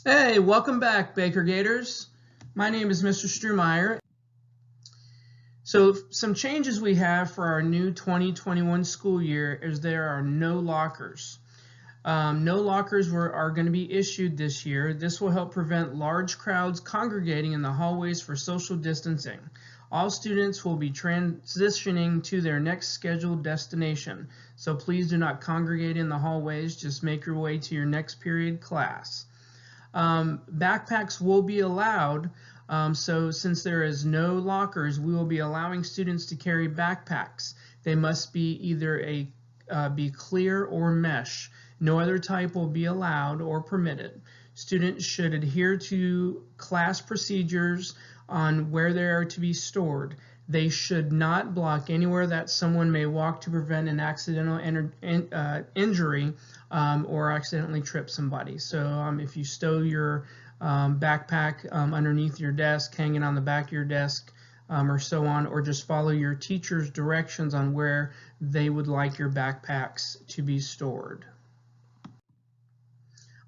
Hey, welcome back, Baker Gators. My name is Mr. Strumeyer. So, some changes we have for our new 2021 school year is there are no lockers. No lockers are going to be issued this year. This will help prevent large crowds congregating in the hallways for social distancing. All students will be transitioning to their next scheduled destination, so please do not congregate in the hallways. Just make your way to your next period class. Backpacks will be allowed, so since there is no lockers, we will be allowing students to carry backpacks. They must be either be clear or mesh. No other type will be allowed or permitted. Students should adhere to class procedures on where they are to be stored. They should not block anywhere that someone may walk to prevent an accidental injury or accidentally trip somebody. So if you stow your backpack underneath your desk, hanging on the back of your desk, or so on, or just follow your teacher's directions on where they would like your backpacks to be stored.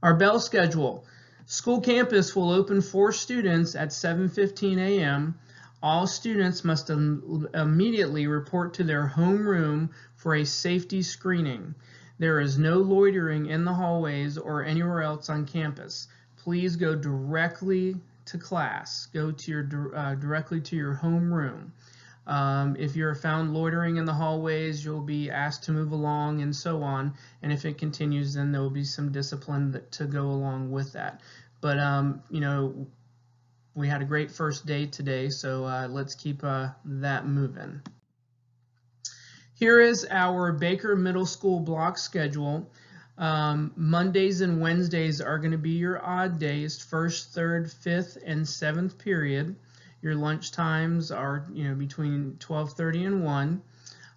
Our bell schedule. School campus will open for students at 7:15 a.m. All students must immediately report to their homeroom for a safety screening. There is no loitering in the hallways or anywhere else on campus. Please go directly to class. Go to your directly to your homeroom. If you're found loitering in the hallways, you'll be asked to move along and so on. And if it continues, then there will be some discipline to go along with that. But we had a great first day today, so let's keep that moving. Here is our Baker Middle School block schedule. Mondays and Wednesdays are going to be your odd days, 1st, 3rd, 5th, and 7th period. Your lunch times are between 12:30 and 1.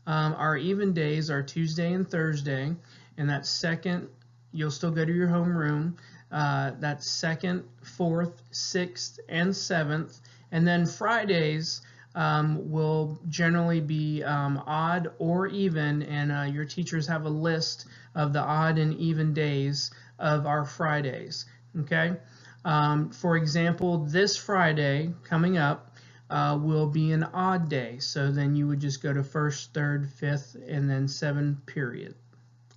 Our even days are Tuesday and Thursday, and that's second. You'll still go to your homeroom. That's 2nd, 4th, 6th, and 7th. And then Fridays will generally be odd or even, and your teachers have a list of the odd and even days of our Fridays. Okay. For example, this Friday coming up will be an odd day. So then you would just go to 1st, 3rd, 5th, and then 7th period.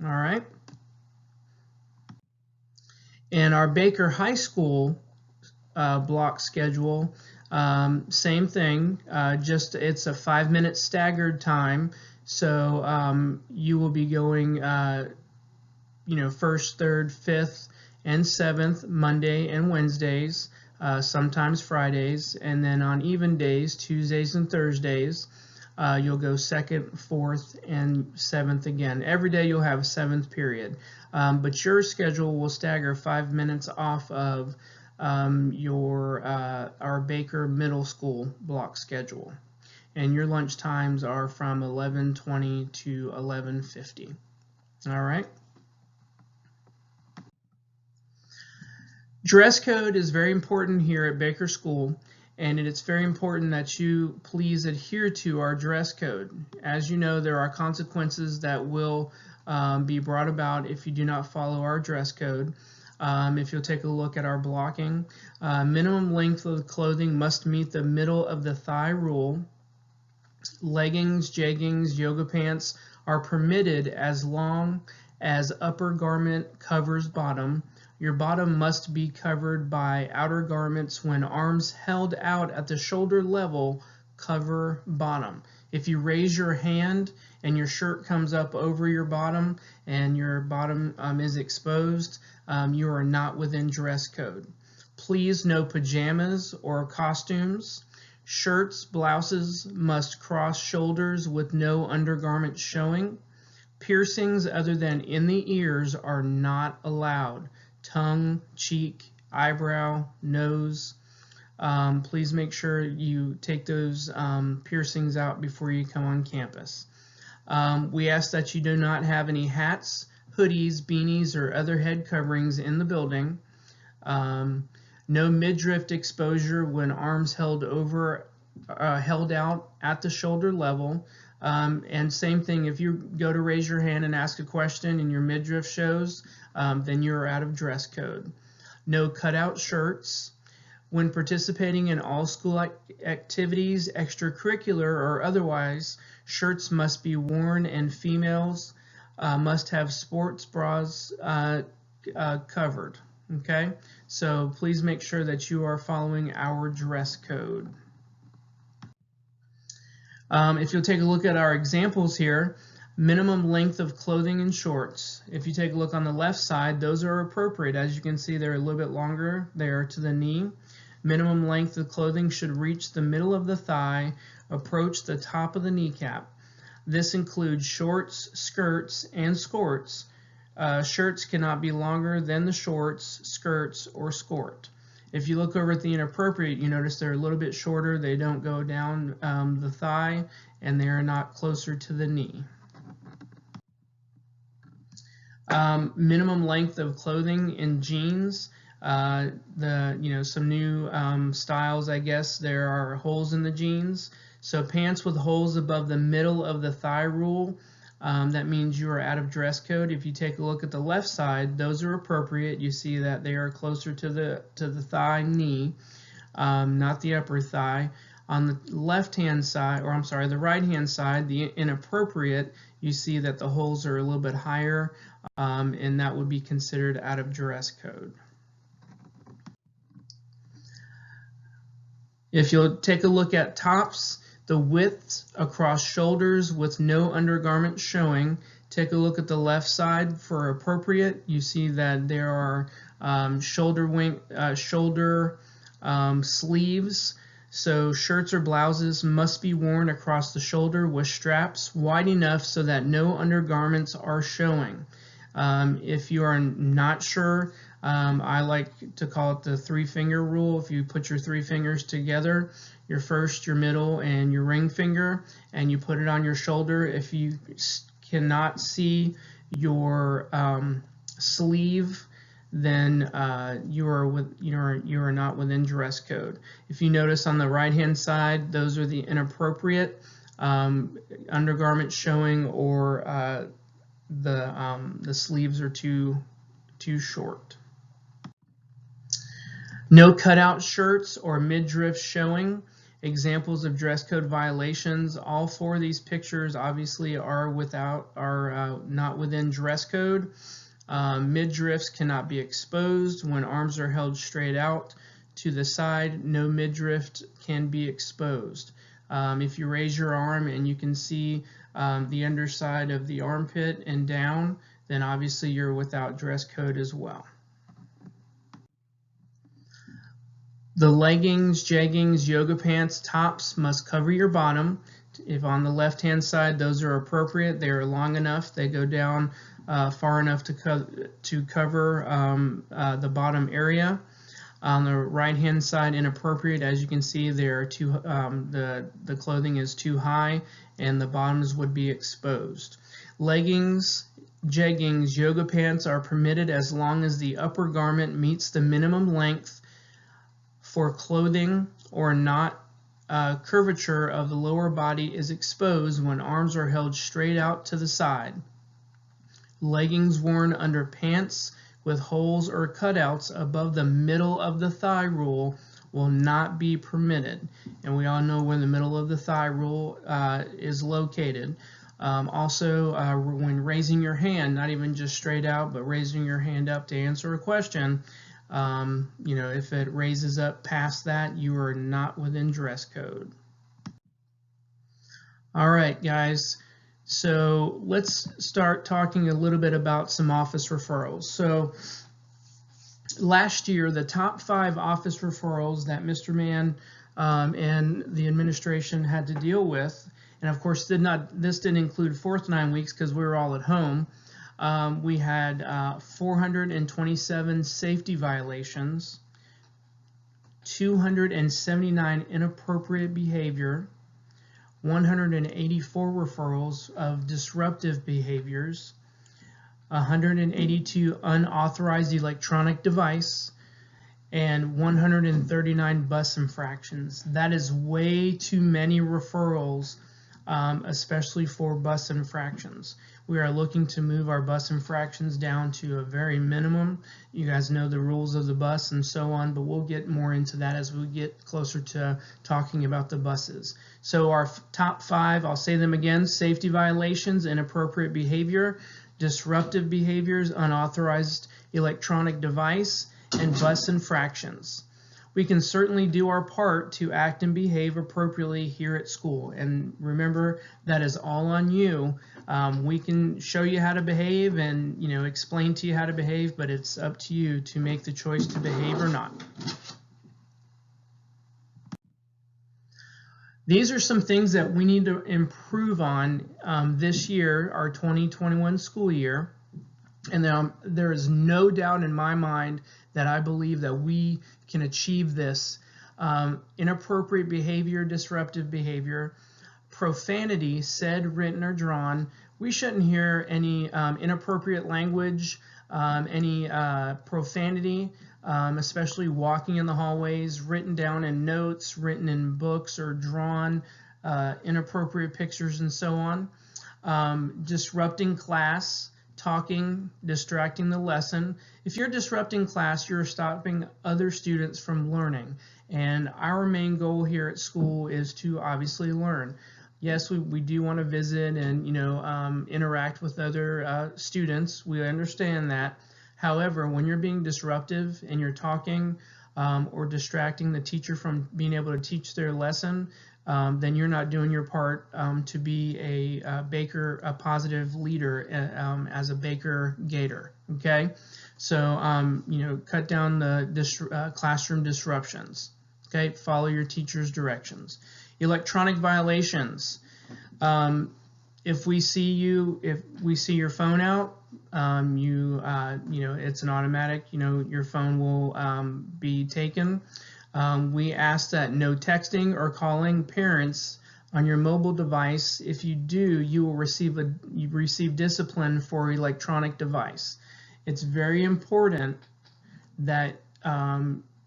All right. And our Baker High School block schedule, same thing, just it's a 5-minute staggered time. So you will be going, 1st, 3rd, 5th, and 7th, Monday and Wednesdays, sometimes Fridays, and then on even days, Tuesdays and Thursdays, you'll go 2nd, 4th, and 7th again. Every day you'll have a 7th period, but your schedule will stagger 5 minutes off of our Baker Middle School block schedule, and your lunch times are from 11:20 to 11:50. All right. Dress code is very important here at Baker School, and it's very important that you please adhere to our dress code. As you know, there are consequences that will be brought about if you do not follow our dress code. If you'll take a look at our blocking, minimum length of the clothing must meet the middle of the thigh rule. Leggings, jeggings, yoga pants are permitted as long as upper garment covers bottom. Your bottom must be covered by outer garments when arms held out at the shoulder level cover bottom. If you raise your hand and your shirt comes up over your bottom and your bottom is exposed, you are not within dress code. Please, no pajamas or costumes. Shirts, blouses must cross shoulders with no undergarment showing. Piercings other than in the ears are not allowed. Tongue, cheek, eyebrow, nose. Please make sure you take those piercings out before you come on campus. We ask that you do not have any hats, hoodies, beanies, or other head coverings in the building. No midriff exposure when arms held out at the shoulder level. And same thing, if you go to raise your hand and ask a question and your midriff shows, then you're out of dress code. No cutout shirts. When participating in all school activities, extracurricular or otherwise, shirts must be worn, and females must have sports bras covered. Okay, so please make sure that you are following our dress code. If you'll take a look at our examples here, minimum length of clothing and shorts. If you take a look on the left side, those are appropriate. As you can see, they're a little bit longer there to the knee. Minimum length of clothing should reach the middle of the thigh, approach the top of the kneecap. This includes shorts, skirts, and skirts. Shirts cannot be longer than the shorts, skirts, or skort. If you look over at the inappropriate, you notice they're a little bit shorter. They don't go down the thigh, and they are not closer to the knee. Minimum length of clothing in jeans. Some new styles, I guess. There are holes in the jeans. So pants with holes above the middle of the thigh rule. That means you are out of dress code. If you take a look at the left side, those are appropriate. You see that they are closer to the thigh knee, not the upper thigh. On the left-hand side, or I'm sorry, the right-hand side, the inappropriate, you see that the holes are a little bit higher, and that would be considered out of dress code. If you'll take a look at tops, the width across shoulders with no undergarment showing. Take a look at the left side for appropriate. You see that there are shoulder sleeves. So shirts or blouses must be worn across the shoulder with straps wide enough so that no undergarments are showing. If you are not sure, I like to call it the 3-finger rule. If you put your 3 fingers together, your first, your middle, and your ring finger, and you put it on your shoulder, if you cannot see your sleeve, then you are not within dress code. If you notice on the right-hand side, those are the inappropriate undergarments showing, or the sleeves are too short. No cutout shirts or midriff showing. Examples of dress code violations. All 4 of these pictures obviously are not within dress code. Midriffs cannot be exposed when arms are held straight out to the side. No midriff can be exposed. If you raise your arm and you can see the underside of the armpit and down, then obviously you're without dress code as well. The leggings, jeggings, yoga pants, tops must cover your bottom. If on the left-hand side, those are appropriate. They are long enough. They go down far enough to cover the bottom area. On the right-hand side, inappropriate. As you can see, there are the clothing is too high, and the bottoms would be exposed. Leggings, jeggings, yoga pants are permitted as long as the upper garment meets the minimum length for clothing, or not. Curvature of the lower body is exposed when arms are held straight out to the side. Leggings worn under pants with holes or cutouts above the middle of the thigh rule will not be permitted. And we all know where the middle of the thigh rule is located. Also, when raising your hand, not even just straight out, but raising your hand up to answer a question, if it raises up past that, you are not within dress code. All right, guys. So let's start talking a little bit about some office referrals. So last year, the top 5 office referrals that Mr. Mann and the administration had to deal with, and of course this didn't include 4th 9 weeks because we were all at home. We had 427 safety violations, 279 inappropriate behavior, 184 referrals of disruptive behaviors, 182 unauthorized electronic device, and 139 bus infractions. That is way too many referrals, especially for bus infractions. We are looking to move our bus infractions down to a very minimum. You guys know the rules of the bus and so on, but we'll get more into that as we get closer to talking about the buses. So our top 5, I'll say them again: safety violations, inappropriate behavior, disruptive behaviors, unauthorized electronic device, and bus infractions. We can certainly do our part to act and behave appropriately here at school. And remember, that is all on you. We can show you how to behave and explain to you how to behave, but it's up to you to make the choice to behave or not. These are some things that we need to improve on this year, our 2021 school year. And there is no doubt in my mind that I believe that we can achieve this. Inappropriate behavior, disruptive behavior, profanity, said, written, or drawn. We shouldn't hear any inappropriate language, any profanity, especially walking in the hallways, written down in notes, written in books, or drawn, inappropriate pictures, and so on. Disrupting class, talking, distracting the lesson. If you're disrupting class, you're stopping other students from learning. And our main goal here at school is to obviously learn. Yes, we do want to visit and interact with other students. We understand that. However, when you're being disruptive and you're talking or distracting the teacher from being able to teach their lesson, then you're not doing your part to be a positive leader as a Baker Gator. Okay, so cut down the classroom disruptions. Okay, follow your teacher's directions. Electronic violations. If we see your phone out, it's an automatic. Your phone will be taken. We ask that no texting or calling parents on your mobile device. If you do, you will receive discipline for electronic device. It's very important that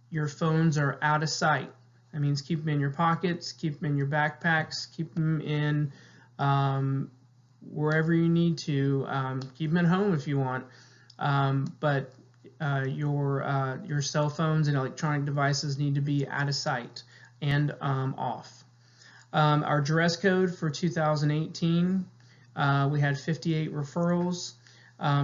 your phones are out of sight. That means keep them in your pockets, keep them in your backpacks, keep them in wherever you need to. Keep them at home if you want, but your cell phones and electronic devices need to be out of sight and off. Our dress code for 2018, we had 58 referrals.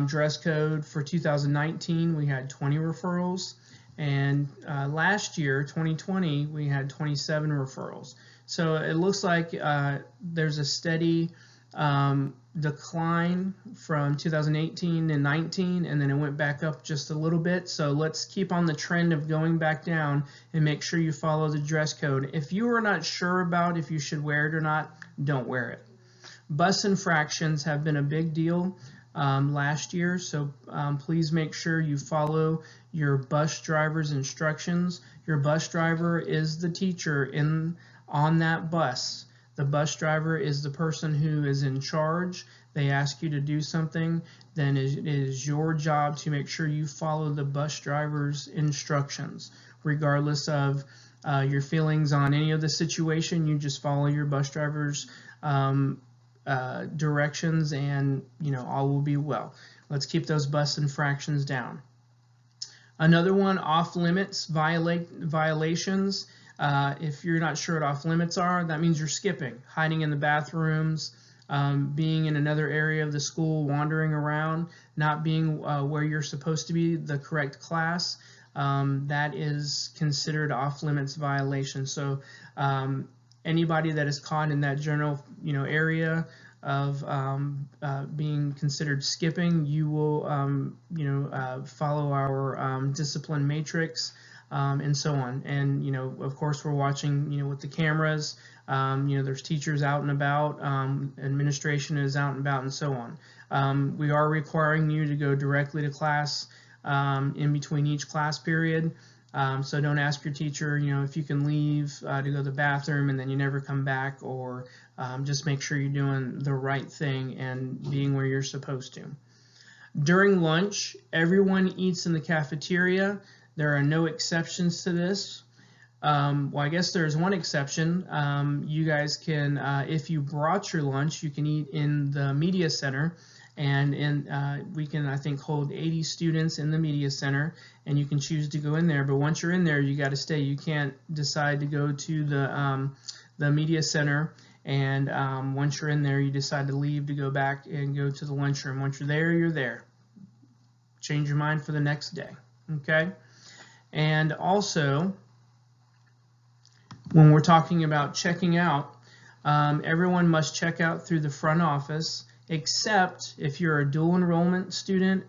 Dress code for 2019, we had 20 referrals. And last year, 2020, we had 27 referrals. So it looks like there's a steady decline from 2018 and 19, and then it went back up just a little bit. So let's keep on the trend of going back down and make sure you follow the dress code. If you are not sure about if you should wear it or not, don't wear it. Bus infractions have been a big deal last year, so please make sure you follow your bus driver's instructions. Your bus driver is the teacher on that bus. The bus driver is the person who is in charge. They ask you to do something, then it is your job to make sure you follow the bus driver's instructions. Regardless of your feelings on any of the situation, you just follow your bus driver's directions, and all will be well. Let's keep those bus infractions down. Another one, off limits violations. If you're not sure what off limits are, that means you're skipping, hiding in the bathrooms, being in another area of the school, wandering around, not being where you're supposed to be, the correct class. That is considered off limits violation. So anybody that is caught in that general area of being considered skipping, you will follow our discipline matrix. And so on. And of course, we're watching with the cameras. There's teachers out and about, administration is out and about, and so on. We are requiring you to go directly to class in between each class period. So don't ask your teacher if you can leave to go to the bathroom and then you never come back, or just make sure you're doing the right thing and being where you're supposed to. During lunch, everyone eats in the cafeteria. There are no exceptions to this. Well, I guess there's one exception. You guys can, if you brought your lunch, you can eat in the media center. and we can, I think, hold 80 students in the media center, and you can choose to go in there. But once you're in there, you got to stay. You can't decide to go to the media center, and once you're in there, you decide to leave to go back and go to the lunchroom. Once you're there, you're there. Change your mind for the next day. Okay? And also, when we're talking about checking out, everyone must check out through the front office, except if you're a dual enrollment student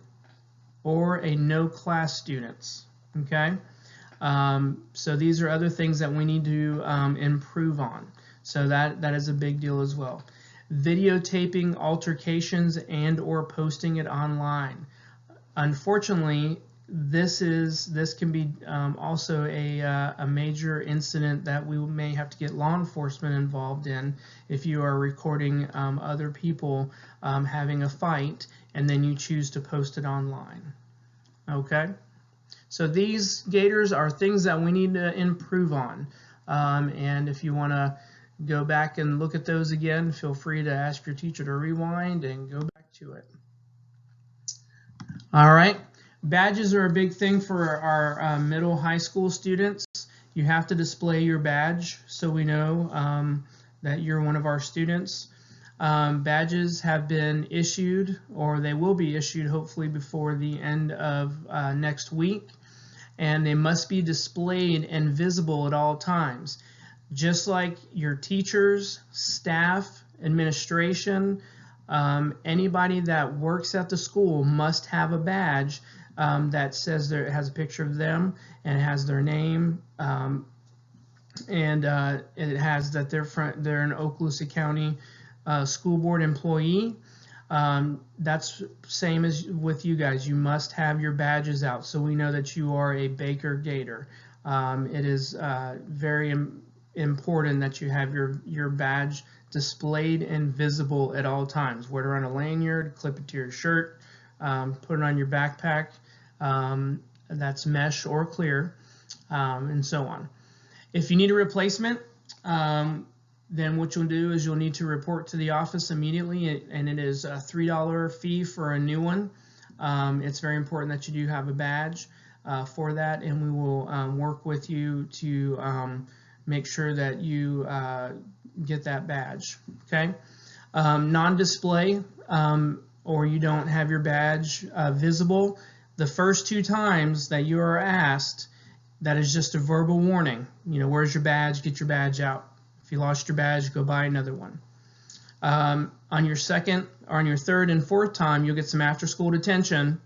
or a no class students. Okay, so these are other things that we need to improve on. So that is a big deal as well. Videotaping altercations and or posting it online. Unfortunately, this can be also a major incident that we may have to get law enforcement involved in if you are recording other people having a fight and then you choose to post it online. Okay, so these Gators are things that we need to improve on, and if you want to go back and look at those again, feel free to ask your teacher to rewind and go back to it. All right. Badges are a big thing for our middle high school students. You have to display your badge so we know that you're one of our students. Badges have been issued, or they will be issued hopefully before the end of next week, and they must be displayed and visible at all times. Just like your teachers, staff, administration, anybody that works at the school must have a badge that says it has a picture of them and it has their name, and it has that they're an Okaloosa County school board employee. That's same as with you guys. You must have your badges out so we know that you are a Baker Gator. It is very important that you have your badge displayed and visible at all times. Wear it around a lanyard, clip it to your shirt, put it on your backpack. That's mesh or clear, and so on. If you need a replacement, then what you'll do is you'll need to report to the office immediately, and it is a $3 fee for a new one. It's very important that you do have a badge for that, and we will work with you to make sure that you get that badge. Okay, non-display or you don't have your badge visible. The first 2 times that you are asked, that is just a verbal warning. You know, where's your badge? Get your badge out. If you lost your badge, go buy another one. On your second, or on your third and fourth time, you'll get some after-school detention.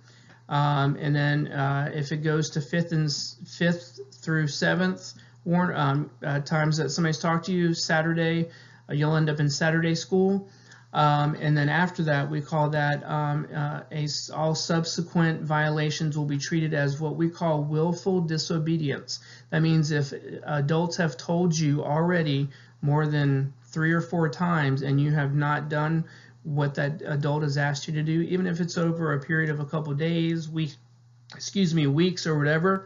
And then if it goes to fifth through seventh times that somebody's talked to you, Saturday, you'll end up in Saturday school. And then after that, we call that all subsequent violations will be treated as what we call willful disobedience. That means if adults have told you already more than 3 or 4 times and you have not done what that adult has asked you to do, even if it's over a period of a couple days, weeks or whatever,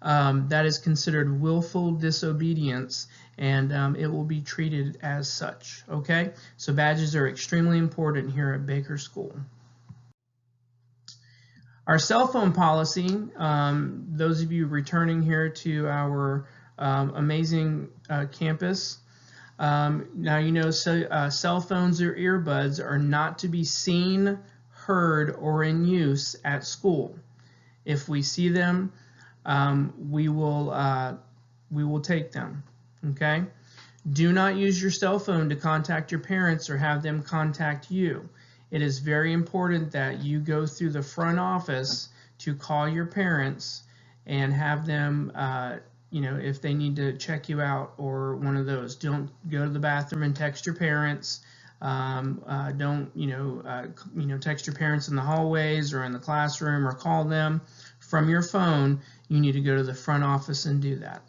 that is considered willful disobedience, and it will be treated as such. Okay, so badges are extremely important here at Baker School. Our cell phone policy, those of you returning here to our amazing campus, now you know cell phones or earbuds are not to be seen, heard, or in use at school. If we see them, we will take them. Okay? Do not use your cell phone to contact your parents or have them contact you. It is very important that you go through the front office to call your parents and have them, if they need to check you out or one of those. Don't go to the bathroom and text your parents. Don't text your parents in the hallways or in the classroom or call them from your phone. You need to go to the front office and do that.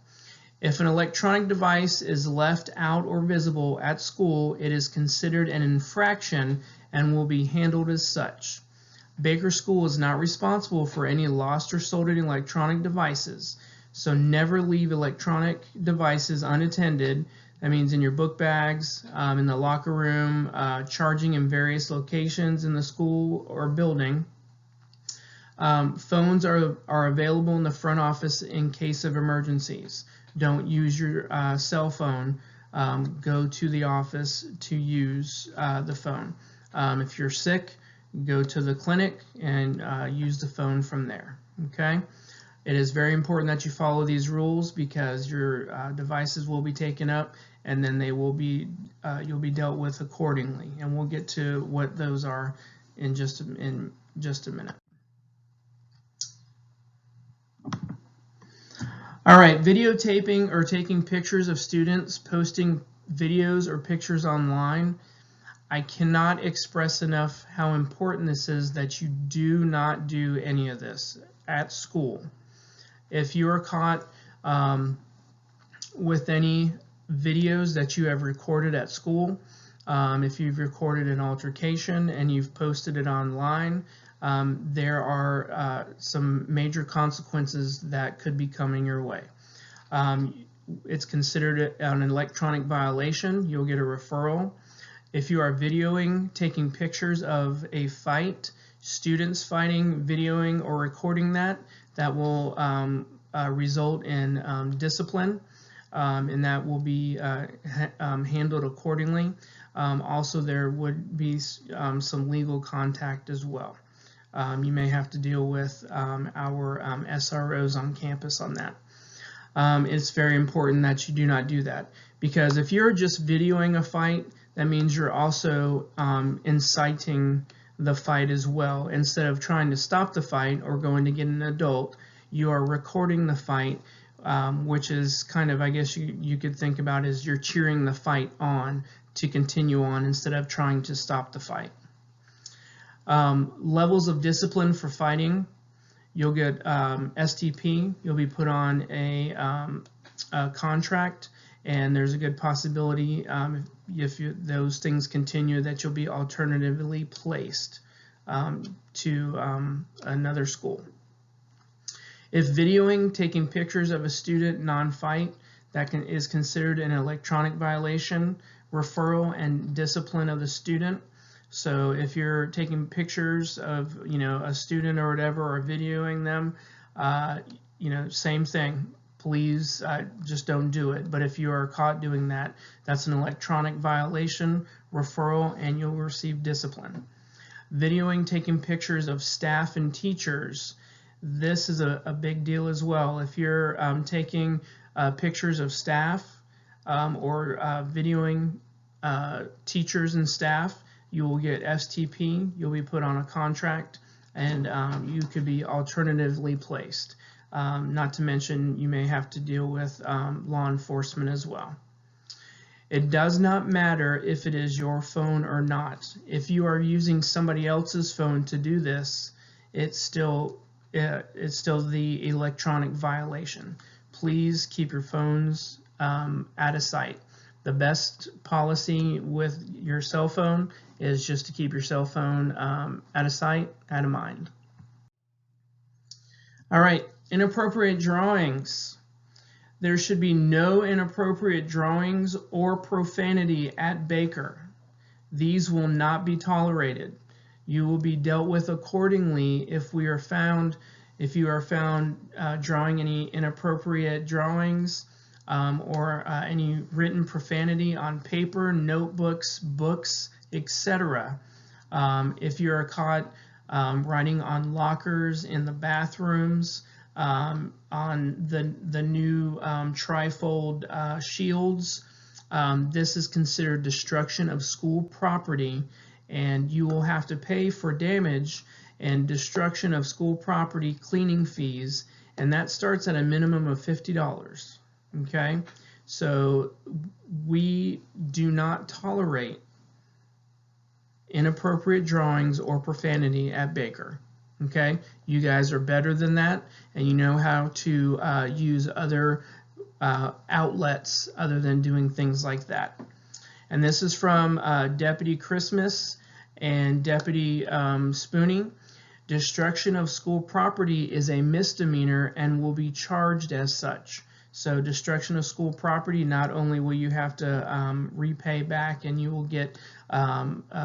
If an electronic device is left out or visible at school, it is considered an infraction and will be handled as such. Baker School is not responsible for any lost or stolen electronic devices, so never leave electronic devices unattended. That means in your book bags, in the locker room, charging in various locations in the school or building. Phones are available in the front office in case of emergencies. Don't use your cell phone. Go to the office to use the phone. If you're sick, go to the clinic and use the phone from there. Okay? It is very important that you follow these rules because your devices will be taken up, and then they will be you'll be dealt with accordingly. And we'll get to what those are in just a minute. All right, videotaping or taking pictures of students posting videos or pictures online. I cannot express enough how important this is that you do not do any of this at school. If you are caught with any videos that you have recorded at school, if you've recorded an altercation and you've posted it online, there are some major consequences that could be coming your way. It's considered an electronic violation. You'll get a referral. If you are videoing, taking pictures of a fight, students fighting, videoing or recording that will result in discipline, and that will be handled accordingly. Also, there would be some legal contact as well. You may have to deal with our SROs on campus on that. It's very important that you do not do that, because if you're just videoing a fight, that means you're also inciting the fight as well. Instead of trying to stop the fight or going to get an adult, you are recording the fight, which is kind of, I guess you could think about as you're cheering the fight on to continue on instead of trying to stop the fight. Levels of discipline for fighting. You'll get STP. You'll be put on a contract, and there's a good possibility if those things continue that you'll be alternatively placed to another school. If videoing, taking pictures of a student non-fight, that is considered an electronic violation, referral and discipline of the student. So if you're taking pictures of a student or whatever, or videoing them, same thing. Please just don't do it. But if you are caught doing that, that's an electronic violation, referral, and you'll receive discipline. Videoing, taking pictures of staff and teachers. This is a big deal as well. If you're taking pictures of staff or videoing teachers and staff, you will get STP. You'll be put on a contract, and you could be alternatively placed. Not to mention, you may have to deal with law enforcement as well. It does not matter if it is your phone or not. If you are using somebody else's phone to do this, it's still the electronic violation. Please keep your phones out of sight. The best policy with your cell phone is just to keep your cell phone out of sight, out of mind. All right, inappropriate drawings. There should be no inappropriate drawings or profanity at Baker. These will not be tolerated. You will be dealt with accordingly if you are found drawing any inappropriate drawings or any written profanity on paper, notebooks, books, etc. If you are caught writing on lockers in the bathrooms, on the new trifold shields, this is considered destruction of school property, and you will have to pay for damage and destruction of school property cleaning fees, and that starts at a minimum of $50. Okay, so we do not tolerate inappropriate drawings or profanity at Baker. Okay, you guys are better than that, and you know how to use other outlets other than doing things like that. And this is from Deputy Christmas and Deputy Spoonie. Destruction of school property is a misdemeanor and will be charged as such. So destruction of school property, not only will you have to repay back and you will get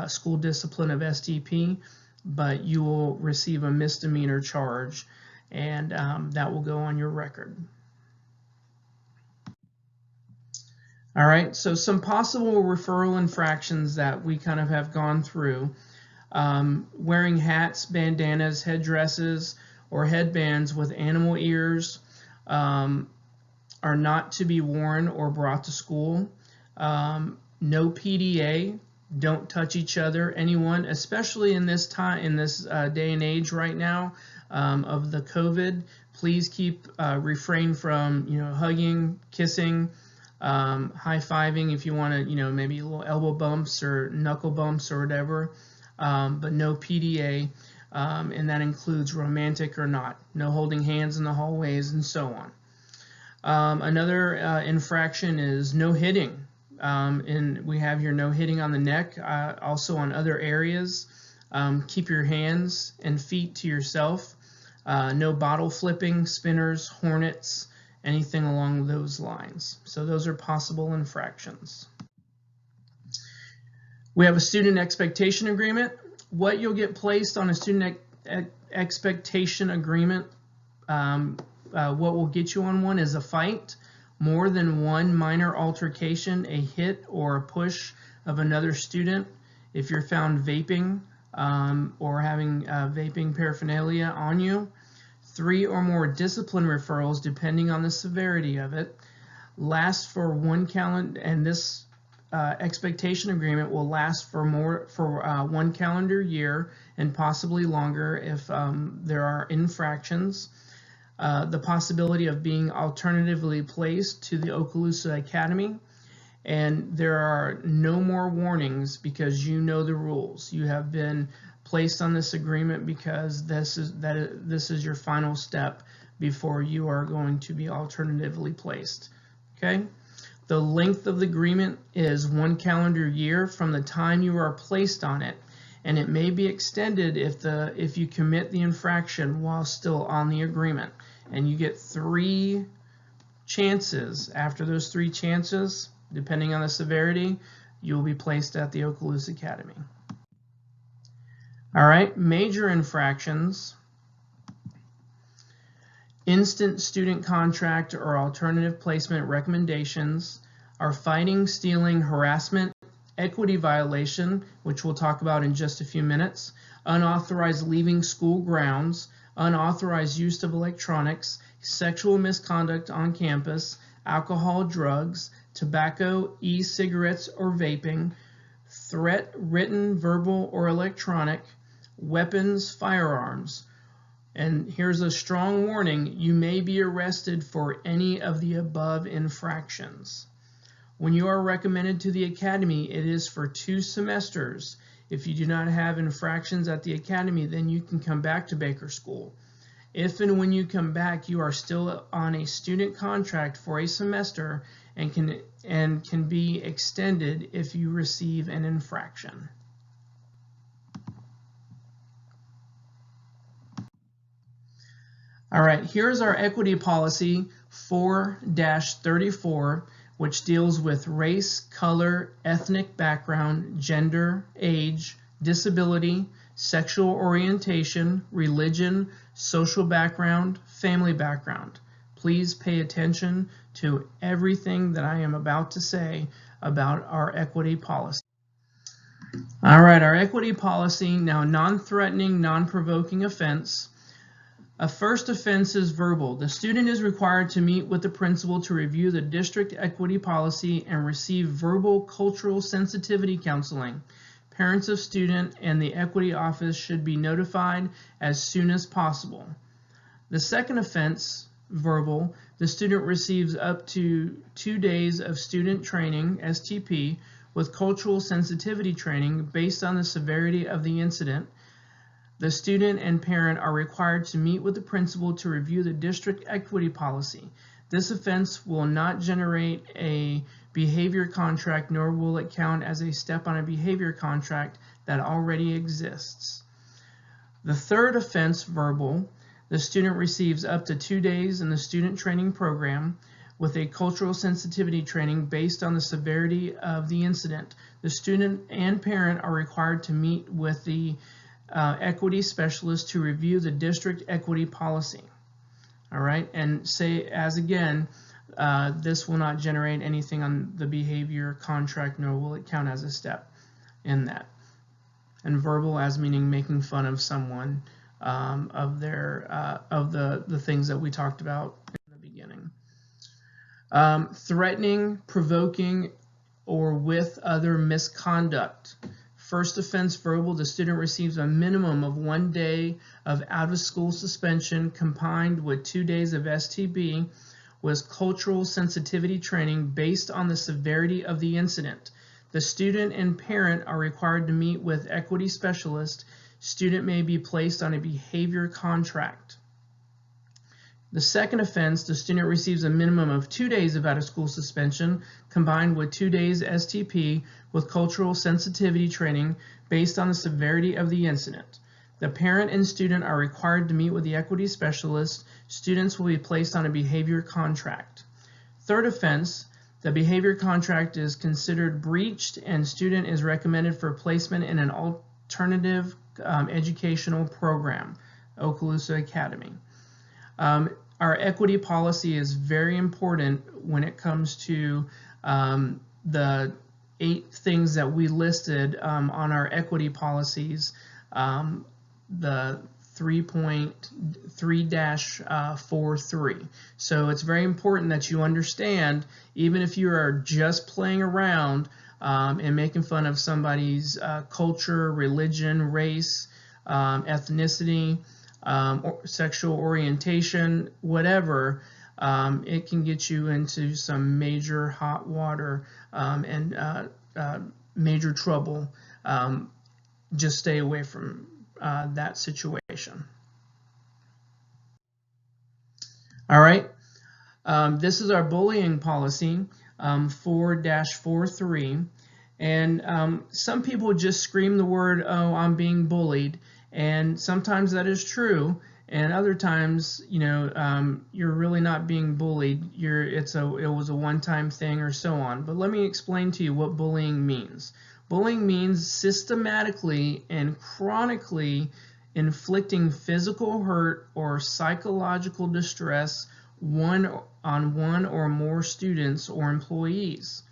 school discipline of STP, but you will receive a misdemeanor charge, and that will go on your record. All right, so some possible referral infractions that we kind of have gone through. Wearing hats, bandanas, headdresses, or headbands with animal ears are not to be worn or brought to school. No PDA, don't touch each other, anyone, especially in this time, in this day and age right now of the COVID. Please refrain from hugging, kissing, high-fiving if you want to, maybe little elbow bumps or knuckle bumps or whatever, but no PDA, and that includes romantic or not. No holding hands in the hallways and so on. Another infraction is no hitting, and we have here no hitting on the neck, also on other areas. Keep your hands and feet to yourself. No bottle flipping, spinners, hornets, anything along those lines. So those are possible infractions. We have a student expectation agreement. What you'll get placed on a student expectation agreement, what will get you on one is a fight, more than one minor altercation, a hit or a push of another student. If you're found vaping or having vaping paraphernalia on you, 3 or more discipline referrals, depending on the severity of it, last for 1 calendar, and this expectation agreement will last for 1 calendar year and possibly longer if there are infractions. The possibility of being alternatively placed to the Okaloosa Academy, and there are no more warnings because you know the rules. You have been placed on this agreement because this is your final step before you are going to be alternatively placed. Okay? The length of the agreement is 1 calendar year from the time you are placed on it, and it may be extended if you commit the infraction while still on the agreement. And you get 3 chances. After those 3 chances, depending on the severity, you will be placed at the Okaloosa Academy. All right, major infractions. Instant student contract or alternative placement recommendations are fighting, stealing, harassment, equity violation, which we'll talk about in just a few minutes, unauthorized leaving school grounds, unauthorized use of electronics, sexual misconduct on campus, alcohol, drugs, tobacco, e-cigarettes or vaping, threat, written, verbal, or electronic, weapons, firearms. And here's a strong warning: you may be arrested for any of the above infractions. When you are recommended to the academy, it is for 2 semesters. If you do not have infractions at the academy, then you can come back to Baker School. If and when you come back, you are still on a student contract for a semester and can be extended if you receive an infraction. All right, here's our equity policy 4-34, which deals with race, color, ethnic background, gender, age, disability, sexual orientation, religion, social background, family background. Please pay attention to everything that I am about to say about our equity policy. All right, our equity policy, now non-threatening, non-provoking offense. A first offense is verbal. The student is required to meet with the principal to review the district equity policy and receive verbal cultural sensitivity counseling. Parents of student and the equity office should be notified as soon as possible. The second offense, verbal, the student receives up to 2 days of student training, STP, with cultural sensitivity training based on the severity of the incident. The student and parent are required to meet with the principal to review the district equity policy. This offense will not generate a behavior contract, nor will it count as a step on a behavior contract that already exists. The third offense, verbal, the student receives up to 2 days in the student training program with a cultural sensitivity training based on the severity of the incident. The student and parent are required to meet with the equity specialist to review the district equity policy. All right, and say as again, this will not generate anything on the behavior contract, nor will it count as a step in that. And verbal as meaning making fun of someone of their of the things that we talked about in the beginning. Threatening, provoking, or with other misconduct. First offense verbal, the student receives a minimum of 1 day of out-of-school suspension combined with 2 days of STB with cultural sensitivity training based on the severity of the incident. The student and parent are required to meet with equity specialist. Student may be placed on a behavior contract. The second offense, the student receives a minimum of 2 days of out-of-school suspension combined with 2 days STP with cultural sensitivity training based on the severity of the incident. The parent and student are required to meet with the equity specialist. Students will be placed on a behavior contract. Third offense, the behavior contract is considered breached and student is recommended for placement in an alternative educational program, Okaloosa Academy. Our equity policy is very important when it comes to the 8 things that we listed on our equity policies, the 3.3-43. So it's very important that you understand, even if you are just playing around and making fun of somebody's culture, religion, race, ethnicity, or sexual orientation, whatever, it can get you into some major hot water and major trouble. Just stay away from that situation. All right, this is our bullying policy, 4-43, and some people just scream the word, "Oh, I'm being bullied." And sometimes that is true, and other times, you know, you're really not being bullied. It was a one-time thing or so on. But let me explain to you what bullying means. Bullying means systematically and chronically inflicting physical hurt or psychological distress on one or more students or employees.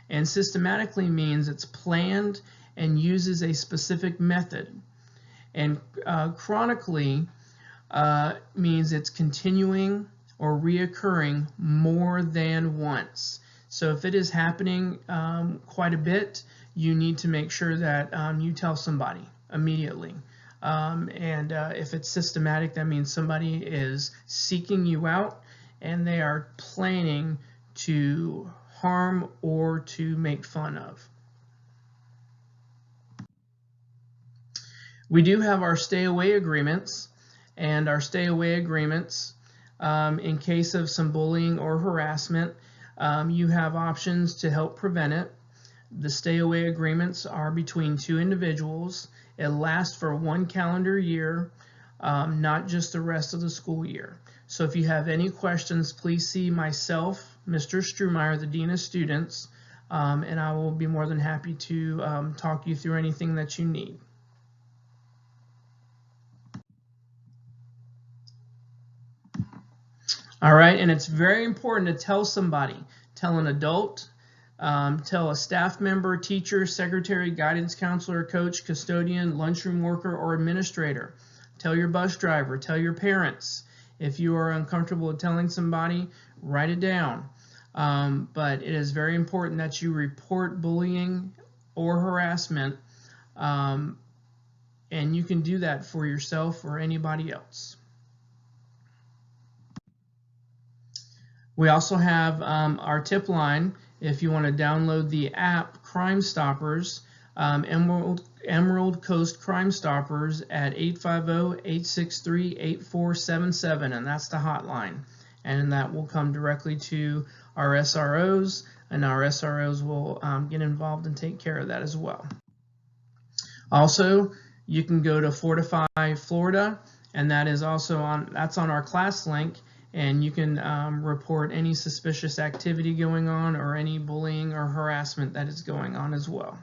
And systematically means it's planned and uses a specific method. And chronically means it's continuing or reoccurring more than once. So if it is happening quite a bit, you need to make sure that you tell somebody immediately. If it's systematic, that means somebody is seeking you out and they are planning to harm or to make fun of. We do have our stay away agreements, and our stay away agreements, in case of some bullying or harassment, you have options to help prevent it. The stay away agreements are between 2 individuals. It lasts for 1 calendar year, not just the rest of the school year. So if you have any questions, please see myself, Mr. Strumeyer, the Dean of Students, and I will be more than happy to talk you through anything that you need. All right, and it's very important to tell somebody, tell an adult, tell a staff member, teacher, secretary, guidance counselor, coach, custodian, lunchroom worker, or administrator. Tell your bus driver, tell your parents. If you are uncomfortable with telling somebody, write it down. But it is very important that you report bullying or harassment, and you can do that for yourself or anybody else. We also have our tip line. If you want to download the app Crime Stoppers, Emerald Coast Crime Stoppers at 850-863-8477, and that's the hotline. And that will come directly to our SROs, and our SROs will get involved and take care of that as well. Also, you can go to Fortify Florida, and that is also on our class link. and you can report any suspicious activity going on or any bullying or harassment that is going on as well.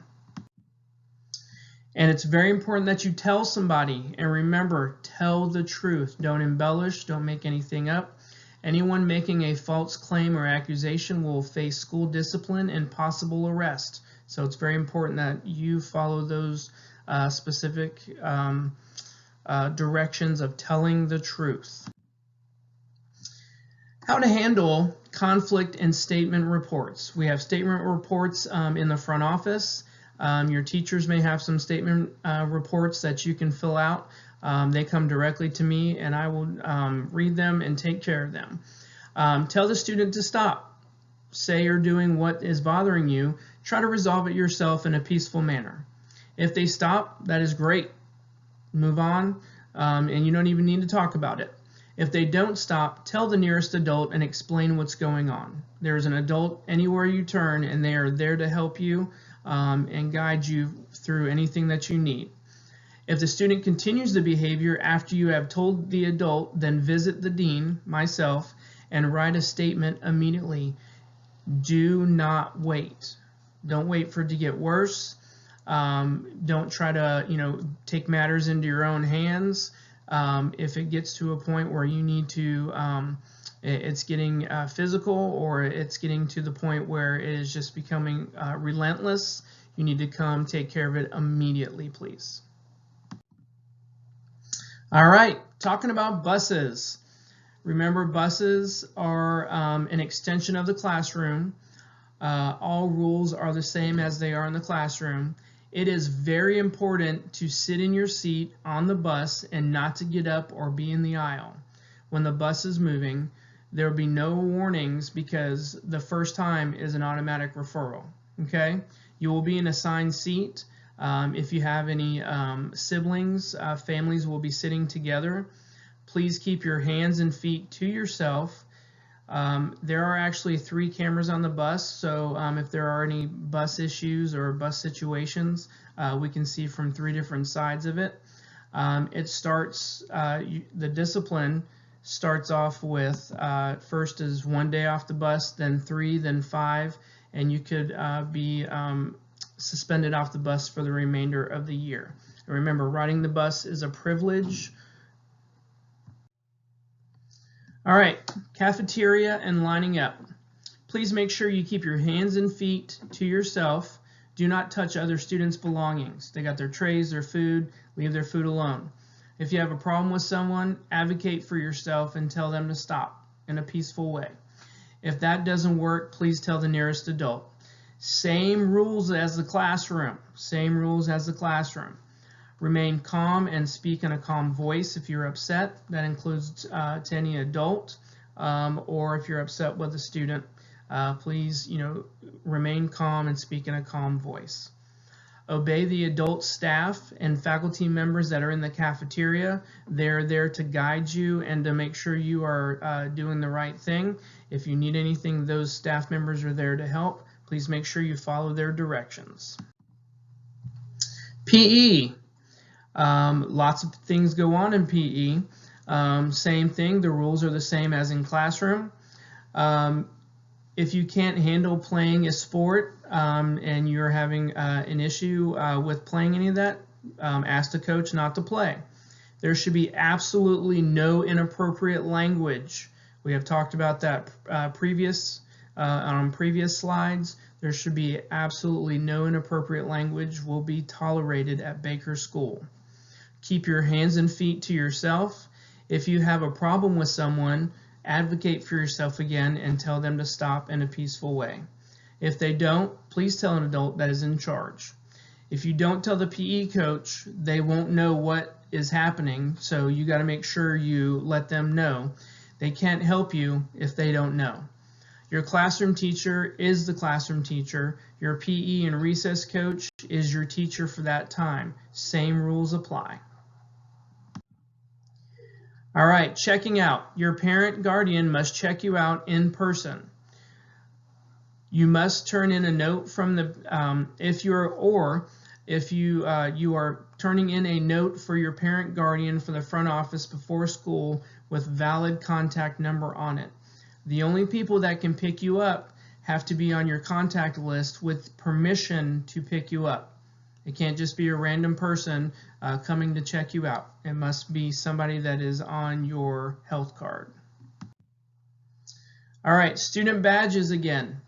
And it's very important that you tell somebody, and remember, tell the truth. Don't embellish, don't make anything up. Anyone making a false claim or accusation will face school discipline and possible arrest. So it's very important that you follow those specific directions of telling the truth. How to handle conflict and statement reports. We have statement reports in the front office. Your teachers may have some statement reports that you can fill out. They come directly to me, and I will read them and take care of them. Tell the student to stop. Say you're doing what is bothering you. Try to resolve it yourself in a peaceful manner. If they stop, that is great. Move on, and you don't even need to talk about it. If they don't stop, tell the nearest adult and explain what's going on. There is an adult anywhere you turn, and they are there to help you and guide you through anything that you need. If the student continues the behavior after you have told the adult, then visit the dean, myself, and write a statement immediately. Do not wait. Don't wait for it to get worse. Don't try to, take matters into your own hands. If it gets to a point where you need to, it's getting physical, or it's getting to the point where it is just becoming relentless, you need to come take care of it immediately, please. All right, talking about buses. Remember, buses are an extension of the classroom. All rules are the same as they are in the classroom. It is very important to sit in your seat on the bus and not to get up or be in the aisle. When the bus is moving, there will be no warnings, because the first time is an automatic referral. Okay? You will be in an assigned seat. If you have any siblings, families will be sitting together. Please keep your hands and feet to yourself. There are actually 3 cameras on the bus, so if there are any bus issues or bus situations, we can see from 3 different sides of it. It starts, the discipline starts off with, first is 1 day off the bus, then 3, then 5, and you could be suspended off the bus for the remainder of the year. And remember, riding the bus is a privilege. All right, cafeteria and lining up. Please make sure you keep your hands and feet to yourself. Do not touch other students' belongings. They got their trays, their food, leave their food alone. If you have a problem with someone, advocate for yourself and tell them to stop in a peaceful way. If that doesn't work, please tell the nearest adult. Same rules as the classroom. Same rules as the classroom. Remain calm and speak in a calm voice if you're upset. That includes to any adult, or if you're upset with a student, please, remain calm and speak in a calm voice. Obey the adult staff and faculty members that are in the cafeteria. They're there to guide you and to make sure you are doing the right thing. If you need anything, those staff members are there to help. Please make sure you follow their directions. PE. Lots of things go on in PE. Same thing, the rules are the same as in classroom. If you can't handle playing a sport and you're having an issue with playing any of that, ask the coach not to play. There should be absolutely no inappropriate language. We have talked about that on previous slides. There should be absolutely no inappropriate language will be tolerated at Baker School. Keep your hands and feet to yourself. If you have a problem with someone, advocate for yourself again and tell them to stop in a peaceful way. If they don't, please tell an adult that is in charge. If you don't tell the PE coach, they won't know what is happening, so you got to make sure you let them know. They can't help you if they don't know. Your classroom teacher is the classroom teacher. Your PE and recess coach is your teacher for that time. Same rules apply. All right, checking out. Your parent guardian must check you out in person. You must turn in a note from the, if you are turning in a note for your parent guardian for the front office before school, with valid contact number on it. The only people that can pick you up have to be on your contact list with permission to pick you up. It can't just be a random person coming to check you out. It must be somebody that is on your health card. All right, student badges again.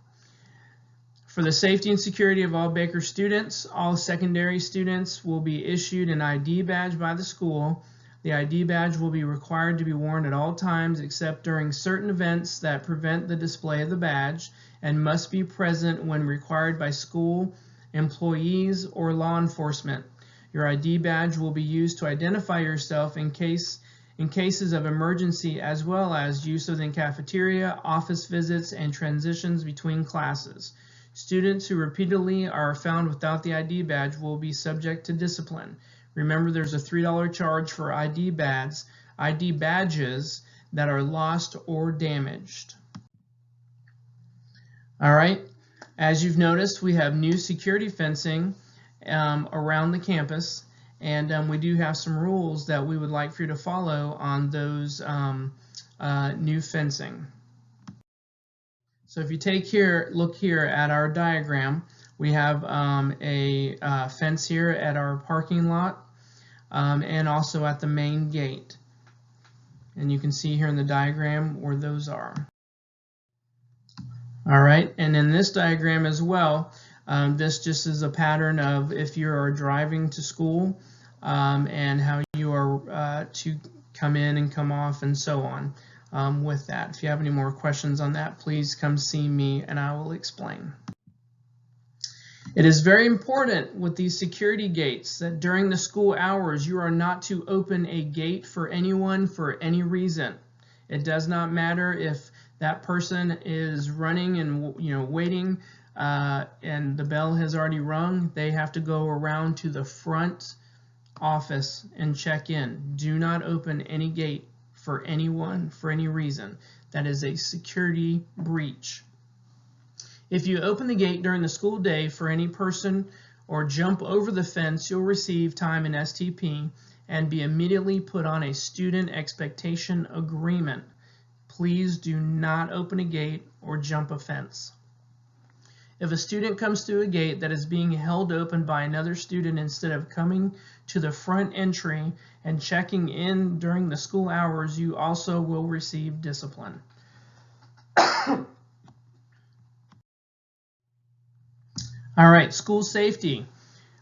For the safety and security of all Baker students, all secondary students will be issued an ID badge by the school. The ID badge will be required to be worn at all times except during certain events that prevent the display of the badge, and must be present when required by school employees or law enforcement. Your ID badge will be used to identify yourself in cases of emergency, as well as use within cafeteria, office visits, and transitions between classes. Students who repeatedly are found without the ID badge will be subject to discipline. Remember, there's a $3 charge for ID badges that are lost or damaged. All right, as you've noticed, we have new security fencing around the campus, and we do have some rules that we would like for you to follow on those new fencing. So if you look here at our diagram, we have a fence here at our parking lot and also at the main gate. And you can see here in the diagram where those are. All right, and in this diagram as well, this just is a pattern of if you are driving to school and how you are to come in and come off and so on. With that. If you have any more questions on that, please come see me and I will explain. It is very important with these security gates that during the school hours you are not to open a gate for anyone for any reason. It does not matter if that person is running and waiting and the bell has already rung. They have to go around to the front office and check in. Do not open any gate for anyone for any reason. That is a security breach. If you open the gate during the school day for any person or jump over the fence, you'll receive time in STP and be immediately put on a student expectation agreement. Please do not open a gate or jump a fence. If a student comes through a gate that is being held open by another student instead of coming to the front entry and checking in during the school hours, you also will receive discipline. All right, school safety.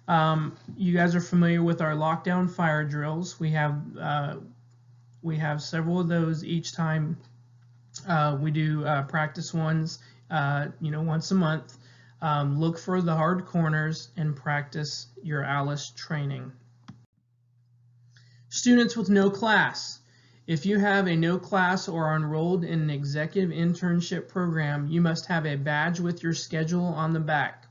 You guys are familiar with our lockdown fire drills. We have several of those each time we do practice ones, once a month. Look for the hard corners and practice your ALICE training. Students with no class. If you have a no class or are enrolled in an executive internship program, you must have a badge with your schedule on the back.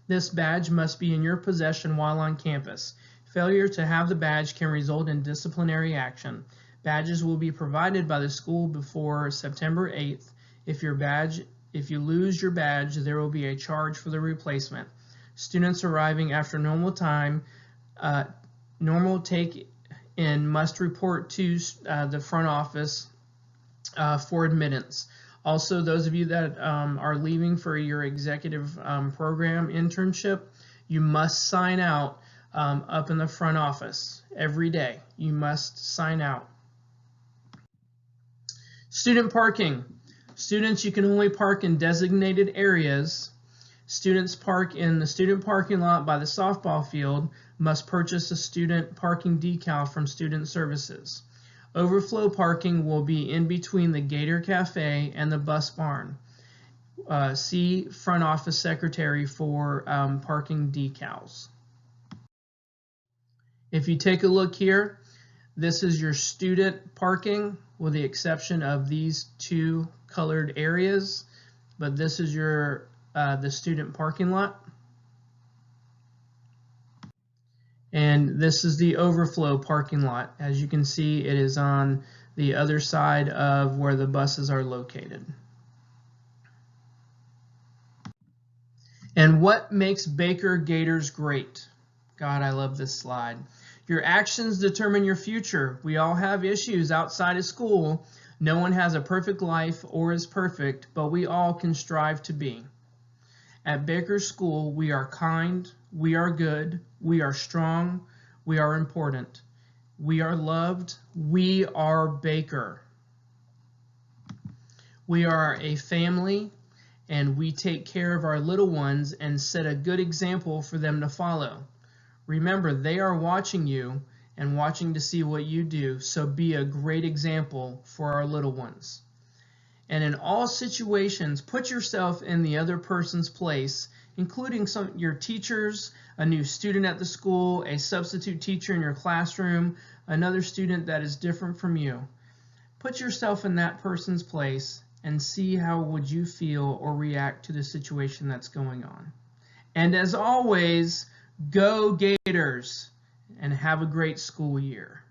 This badge must be in your possession while on campus. Failure to have the badge can result in disciplinary action. Badges will be provided by the school before September 8th. If you lose your badge, there will be a charge for the replacement. Students arriving after normal time, normal take-in must report to the front office for admittance. Also, those of you that are leaving for your executive program internship, you must sign out up in the front office every day. You must sign out. Student parking. Students, you can only park in designated areas. Students park in the student parking lot by the softball field must purchase a student parking decal from Student Services. Overflow parking will be in between the Gator Cafe and the bus barn. See front office secretary for parking decals. If you take a look here, this is your student parking with the exception of these two colored areas, but this is your the student parking lot. And this is the overflow parking lot. As you can see, it is on the other side of where the buses are located. And what makes Baker Gators great? God, I love this slide. Your actions determine your future. We all have issues outside of school. No one has a perfect life or is perfect, but we all can strive to be. At Baker School, we are kind, we are good, we are strong, we are important. We are loved, we are Baker. We are a family, and we take care of our little ones and set a good example for them to follow. Remember, they are watching you and watching to see what you do, so be a great example for our little ones. And in all situations, put yourself in the other person's place, including your teachers, a new student at the school, a substitute teacher in your classroom, another student that is different from you. Put yourself in that person's place and see how would you feel or react to the situation that's going on. And as always, go Gators and have a great school year.